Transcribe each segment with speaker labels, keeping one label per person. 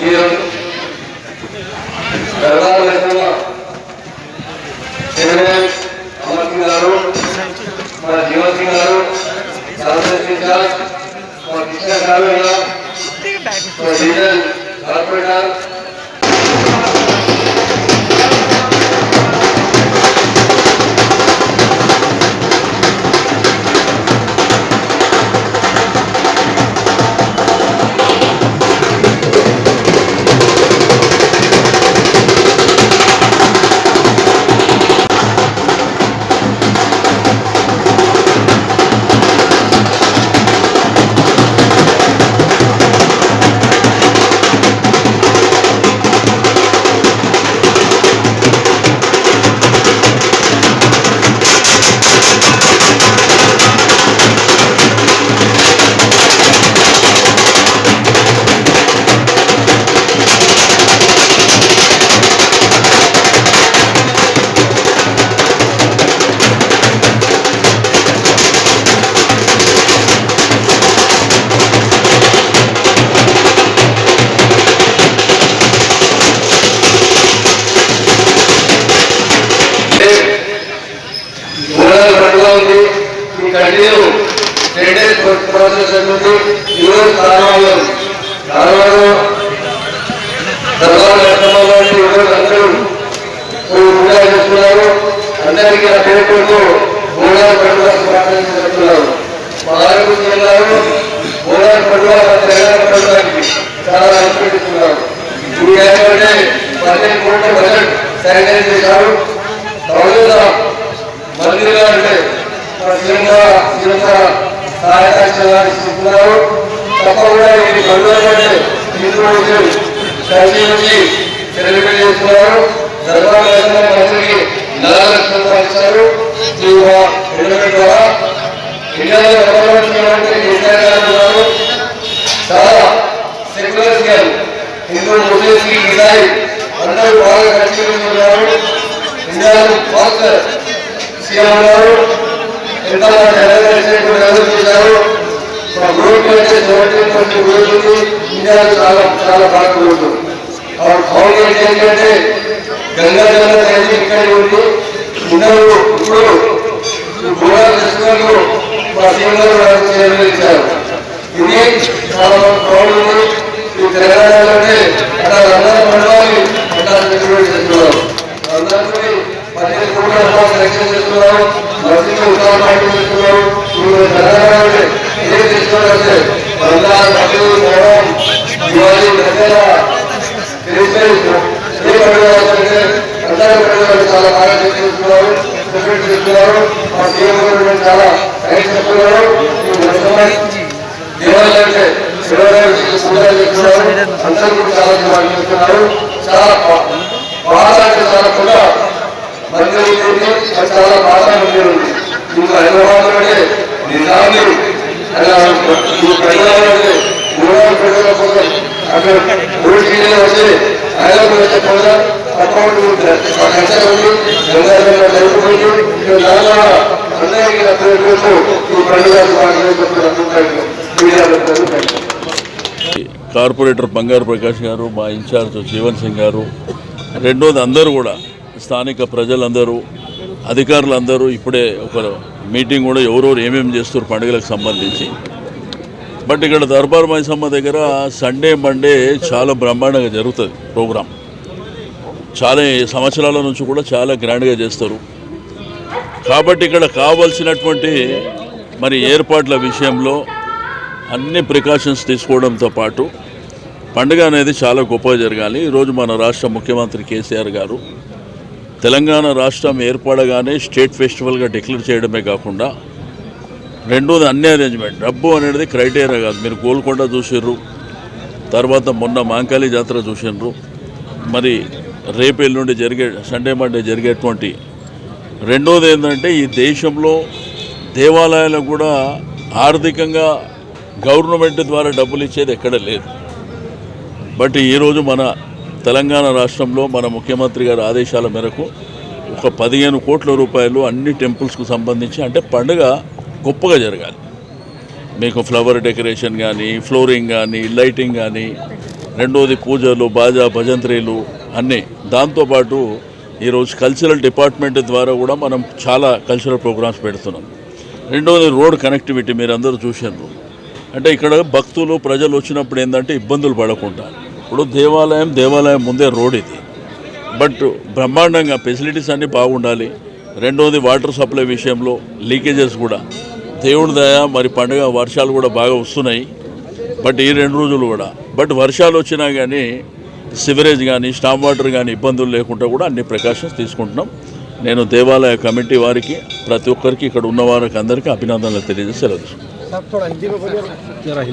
Speaker 1: అమర్ సింగ్ గారు, మన జీవన్ సింగ్ గారు, మన కృష్ణ గారు, division corporator continue 10 days process ఉంటుంది. ఈరోజు దర్బార్ అందరూ పూజ చేస్తున్నారు. అందరికీ ఆ పేరుతో బోనాల పండుగ శుభాకాంక్షలు చెప్తున్నారు. మా ఆరోగ్య జిల్లాలో బోనాల పండుగ తెలంగాణ పండుగకి చాలా అనుకుంటున్నారు. ఈ ఏమంటే 15 కోట్ల బడ్జెట్ శాంక్షన్ చేశారు. మందిగా అంటే సహాయకున్నారు. తప్పకుండా ఈ పండుగ సెలబ్రేట్ చేస్తున్నారు. దర్బార్ మంత్రికి 4 లక్షలు ఇచ్చారు. ద్వారా ఇండియాలో చాలా సెక్యులర్స్ గారు హిందూ ముస్లింస్కి ఇసాయి అందరూ బాగా కలిసి ఉన్నారు. ఇండియాలో ఫాస్ట్ సీఎం గారు ఎంత చేశారు. మా గ్రూప్ అయితే 17% గ్రూప్ ఉంది. ఇండియాలో చాలా చాలా బాగుంటుంది. గవర్నమెంట్ ఏంటంటే గంగా జల ఇక్కడ ఉంది. ఇప్పుడు గోవా ఫెస్టివల్ మా సీఎం గారు చేశారు. ఇది చాలా ప్రౌడ్ ఉంది. ఈ తెలంగాణలోనే అలా అందరూ మండలాన్ని అలా సెలబ్రేట్ చేస్తున్నారు. అందరికీ 15 కోట్ల సెలెక్షన్ చేస్తున్నారు. మసీదు ఉత్సాహం చేస్తున్నారు. తెలంగాణ ఏం చేస్తున్నారంటే దివాళీ, దసరా, క్రిస్మస్ ఏ పండుగ అందరూ పండుగలు చాలా బాగా చేస్తున్నారు, సెలబ్రేట్ చేస్తున్నారు. ఆ సీఎం గారు చాలా థ్యాంక్స్ చెప్తున్నారు. దేవాలయం అంటే పూజలు చేస్తున్నారు. అందరూ కూడా చాలా దివాళీ చేస్తున్నారు. చాలా బాగా అంటే చాలా కూడా మంది ఉంది. చాలా బాగా మంది ఉంది. ఇంకా హైదరాబాద్ లోనే నిజాన్ని అక్కడ ఊరికి వచ్చి హైదరాబాద్ వచ్చే కూడా అకౌంట్
Speaker 2: కార్పొరేటర్ బంగారు ప్రకాష్ గారు, మా ఇన్ఛార్జ్ జీవన్ సింగ్ గారు, రెండోది అందరూ కూడా స్థానిక ప్రజలందరూ, అధికారులందరూ ఇప్పుడే ఒక మీటింగ్ కూడా ఎవరెవరు ఏమేమి చేస్తారు పండుగలకు సంబంధించి. బట్ ఇక్కడ దర్బార్ మైసమ్మ దగ్గర సండే మండే చాలా బ్రహ్మాండంగా జరుగుతుంది ప్రోగ్రాం. చాలా సంవత్సరాల నుంచి కూడా చాలా గ్రాండ్గా చేస్తారు. కాబట్టి ఇక్కడ కావాల్సినటువంటి మరి ఏర్పాట్ల విషయంలో అన్ని ప్రికాషన్స్ తీసుకోవడంతో పాటు పండుగ అనేది చాలా గొప్పగా జరగాలి. ఈరోజు మన రాష్ట్ర ముఖ్యమంత్రి కేసీఆర్ గారు తెలంగాణ రాష్ట్రం ఏర్పడగానే స్టేట్ ఫెస్టివల్గా డిక్లేర్ చేయడమే కాకుండా రెండోది అన్ని అరేంజ్మెంట్, డబ్బు అనేది క్రైటీరియా కాదు. మీరు గోల్కొండ చూసిర్రు, తర్వాత మొన్న మాంకాళి జాతర చూసినారు, మరి రేపు ఎల్లుండి జరిగే సండే మండే జరిగేటువంటి రెండోది ఏంటంటే ఈ దేశంలో దేవాలయాలకు కూడా ఆర్థికంగా గవర్నమెంట్ ద్వారా డబ్బులు ఇచ్చేది ఎక్కడ లేదు. బట్ ఈరోజు మన తెలంగాణ రాష్ట్రంలో మన ముఖ్యమంత్రి గారి ఆదేశాల మేరకు ఒక 15 కోట్ల రూపాయలు అన్ని టెంపుల్స్కు సంబంధించి, అంటే పండుగ గొప్పగా జరగాలి. మీకు ఫ్లవర్ డెకరేషన్ కానీ, ఫ్లోరింగ్ కానీ, లైటింగ్ కానీ, రెండోది పూజలు, బాజా, భజంత్రీలు అన్నీ. దాంతోపాటు ఈరోజు కల్చరల్ డిపార్ట్మెంట్ ద్వారా కూడా మనం చాలా కల్చరల్ ప్రోగ్రామ్స్ పెడుతున్నాం. రెండోది రోడ్ కనెక్టివిటీ మీరు అందరూ చూశారు. అంటే ఇక్కడ భక్తులు ప్రజలు వచ్చినప్పుడు ఏంటంటే ఇబ్బందులు పడకుండా, ఇప్పుడు దేవాలయం ముందే రోడ్ ఇది, బట్ బ్రహ్మాండంగా ఫెసిలిటీస్ అన్నీ బాగుండాలి. రెండోది వాటర్ సప్లై విషయంలో లీకేజెస్ కూడా దేవుడి దయ, మరి పండుగ వర్షాలు కూడా బాగా వస్తున్నాయి. బట్ ఈ 2 రోజులు కూడా వర్షాలు వచ్చినా కానీ సివరేజ్ కానీ స్టామ్ వాటర్ కానీ ఇబ్బందులు లేకుండా కూడా అన్ని ప్రికాషన్స్ తీసుకుంటున్నాం. నేను దేవాలయ కమిటీ వారికి, ప్రతి ఒక్కరికి, ఇక్కడ ఉన్న వారికి అందరికీ అభినందనలు తెలియజేసి సెలవు తీసుకుంటాను.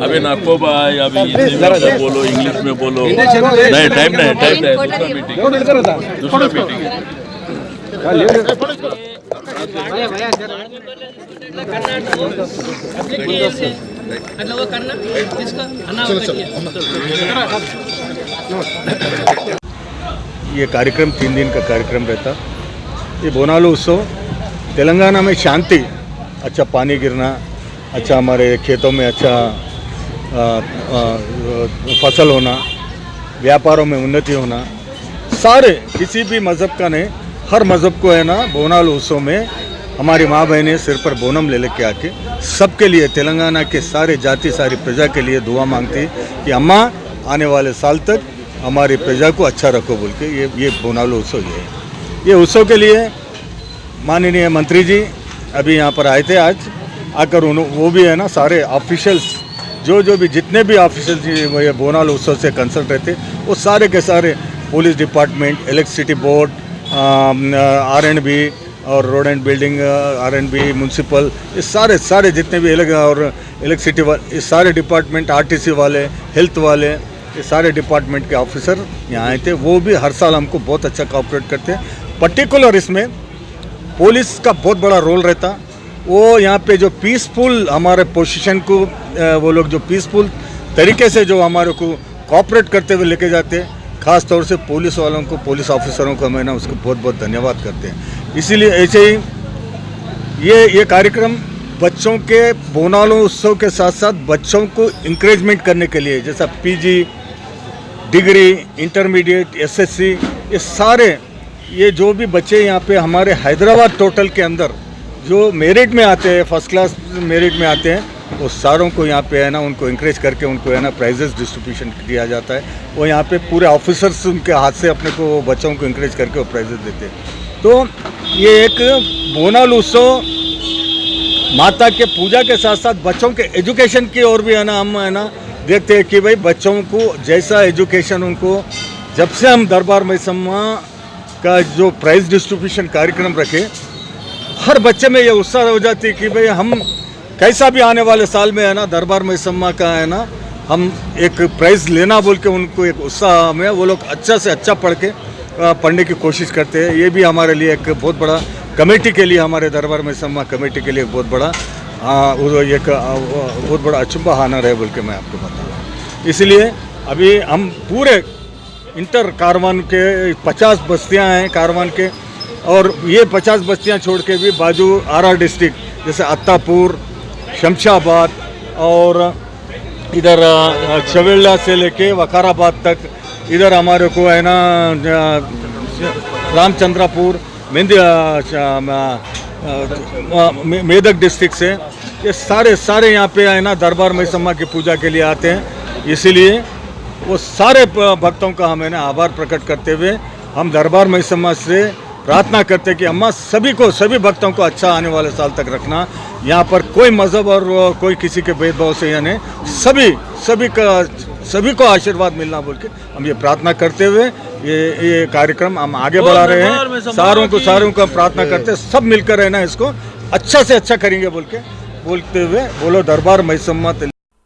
Speaker 2: अभी नाको भाई अभी हिंदी में बोलो, इंग्लिश में बोलो, नहीं टाइम नहीं दूसरा मीटिंग
Speaker 3: ये कार्यक्रम 3 दिन का कार्यक्रम रहता. ये बोनालू उत्सव तेलंगाना में शांति, अच्छा पानी गिरना, अच्छा हमारे खेतों में अच्छा फसल होना, व्यापारों में उन्नति होना, सारे किसी भी मज़हब का नहीं, हर मज़हब को है ना बोनालू उत्सव में हमारी माँ बहनें सिर पर बोनम ले लेके आके सबके लिए, तेलंगाना के सारे जाति सारी प्रजा के लिए दुआ मांगती कि अम्मा आने वाले साल तक हमारी प्रजा को अच्छा रखो बोल के ये बोनालू उत्सव ये उत्सव के लिए माननीय मंत्री जी अभी यहाँ पर आए थे. आज आकर वो भी है ना सारे ऑफिशियल्स जो भी जितने भी ऑफिशियल्स ये बोनालू उत्सव से कंसर्न रहते, वो सारे के सारे police department, electricity board, R&B और road and building, R&B, municipal, ये सारे जितने भी और इलेक्ट्रिसिटी वाले, ये सारे डिपार्टमेंट, RTC वाले, हेल्थ वाले, ये सारे डिपार्टमेंट के ऑफिसर यहाँ आए थे. वो भी हर साल हमको बहुत अच्छा कोऑपरेट करते हैं. पर्टिकुलर इसमें पुलिस का बहुत बड़ा रोल रहता. वो यहाँ पे जो पीसफुल हमारे पोजीशन को वो लोग जो पीसफुल तरीके से जो हमारे को कोऑपरेट करते हुए लेके जाते हैं, ख़ास तौर से पुलिस वालों को, पुलिस ऑफिसरों को मैं ना उसको बहुत बहुत धन्यवाद करते हैं. इसीलिए ऐसे ही ये कार्यक्रम बच्चों के बोनालू उत्सव के साथ साथ बच्चों को इंकरेजमेंट करने के लिए, जैसा PG, डिग्री, इंटरमीडिएट, SSC, ये सारे ये जो भी बच्चे यहाँ पे हमारे हैदराबाद टोटल के अंदर जो मेरिट में आते हैं, फर्स्ट क्लास मेरिट में आते हैं, वो सारों को यहाँ पे है ना उनको इंकरेज करके उनको है ना प्राइजेस डिस्ट्रीब्यूशन दिया जाता है. वो यहाँ पे पूरे ऑफिसर्स उनके हाथ से अपने को बच्चों को इंकरेज करके वो प्राइजेस देते हैं. तो ये एक बोनालू उत्सव माता के पूजा के साथ साथ बच्चों के एजुकेशन की ओर भी है ना हम है ना देखते हैं कि भाई बच्चों को जैसा एजुकेशन उनको, जब से हम दरबार मैसम्मा का जो प्राइज डिस्ट्रीब्यूशन कार्यक्रम रखे, हर बच्चे में ये उत्साह हो जाती है कि भाई हम कैसा भी आने वाले साल में है ना दरबार मैसम्मा का है ना हम एक प्राइज़ लेना बोल के उनको एक उत्साह में वो लोग अच्छा से अच्छा पढ़ने की कोशिश करते हैं. ये भी हमारे लिए एक बहुत बड़ा कमेटी के लिए, हमारे दरबार मैसम्मा कमेटी के लिए बहुत बड़ा अचंबा हानर है बोल के मैं आपको बताऊँ. इसलिए अभी हम पूरे इंटर कारवान के 50 बस्तियाँ हैं कारवान के, और ये 50 बस्तियाँ छोड़ के भी बाजू RR डिस्ट्रिक्ट जैसे अत्तापुर, शमशाबाद और इधर चवेला से लेके वकाराबाद तक, इधर हमारे को है ना रामचंद्रापुर, मेदक डिस्ट्रिक्ट से ये सारे यहाँ पे है ना दरबार मैसम्मा की पूजा के लिए आते हैं. इसीलिए वो सारे भक्तों का हमें ना आभार प्रकट करते हुए हम दरबार मैसम्मा से प्रार्थना करते हैं कि अम्मा सभी भक्तों को अच्छा आने वाले साल तक रखना. यहाँ पर कोई मज़हब और कोई किसी के भेदभाव से यानी सभी को आशीर्वाद मिलना बोल के हम ये प्रार्थना करते हुए ये कार्यक्रम हम आगे बढ़ा रहे हैं. सारों को प्रार्थना करते हैं सब मिलकर है ना इसको अच्छा से अच्छा करेंगे बोलते हुए बोलो दरबार मैसम्मा.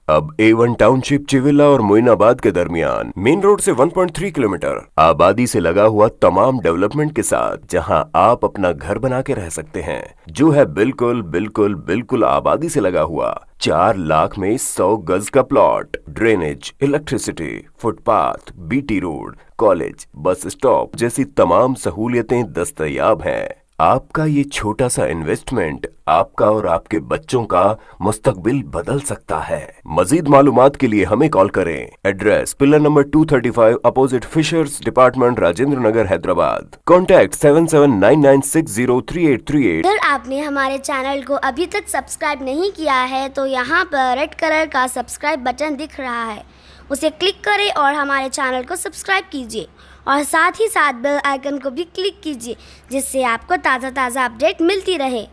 Speaker 4: अब A1 टाउनशिप चिविला और मोइनाबाद के दरमियान मेन रोड से 1.3 किलोमीटर आबादी से लगा हुआ तमाम डेवलपमेंट के साथ जहां आप अपना घर बना के रह सकते हैं, जो है बिल्कुल आबादी से लगा हुआ. 4 लाख में 100 गज का plot, drainage, electricity, footpath, BT road, college, bus stop जैसी तमाम सहूलियतें दस्तयाब हैं. आपका ये छोटा सा इन्वेस्टमेंट आपका और आपके बच्चों का मुस्तकबिल बदल सकता है। मजीद मालूमात के लिए हमें कॉल करें। Address pillar number 235 opposite fishers department, Rajendra Nagar, Hyderabad. Contact 7799603838।
Speaker 5: अगर आपने हमारे चैनल को अभी तक सब्सक्राइब नहीं किया है तो यहाँ पर रेड कलर का सब्सक्राइब बटन दिख रहा है, उसे क्लिक करें और हमारे चैनल को सब्सक्राइब कीजिए और साथ ही साथ बेल आइकन को भी क्लिक कीजिए, जिससे आपको ताज़ा अपडेट मिलती रहे।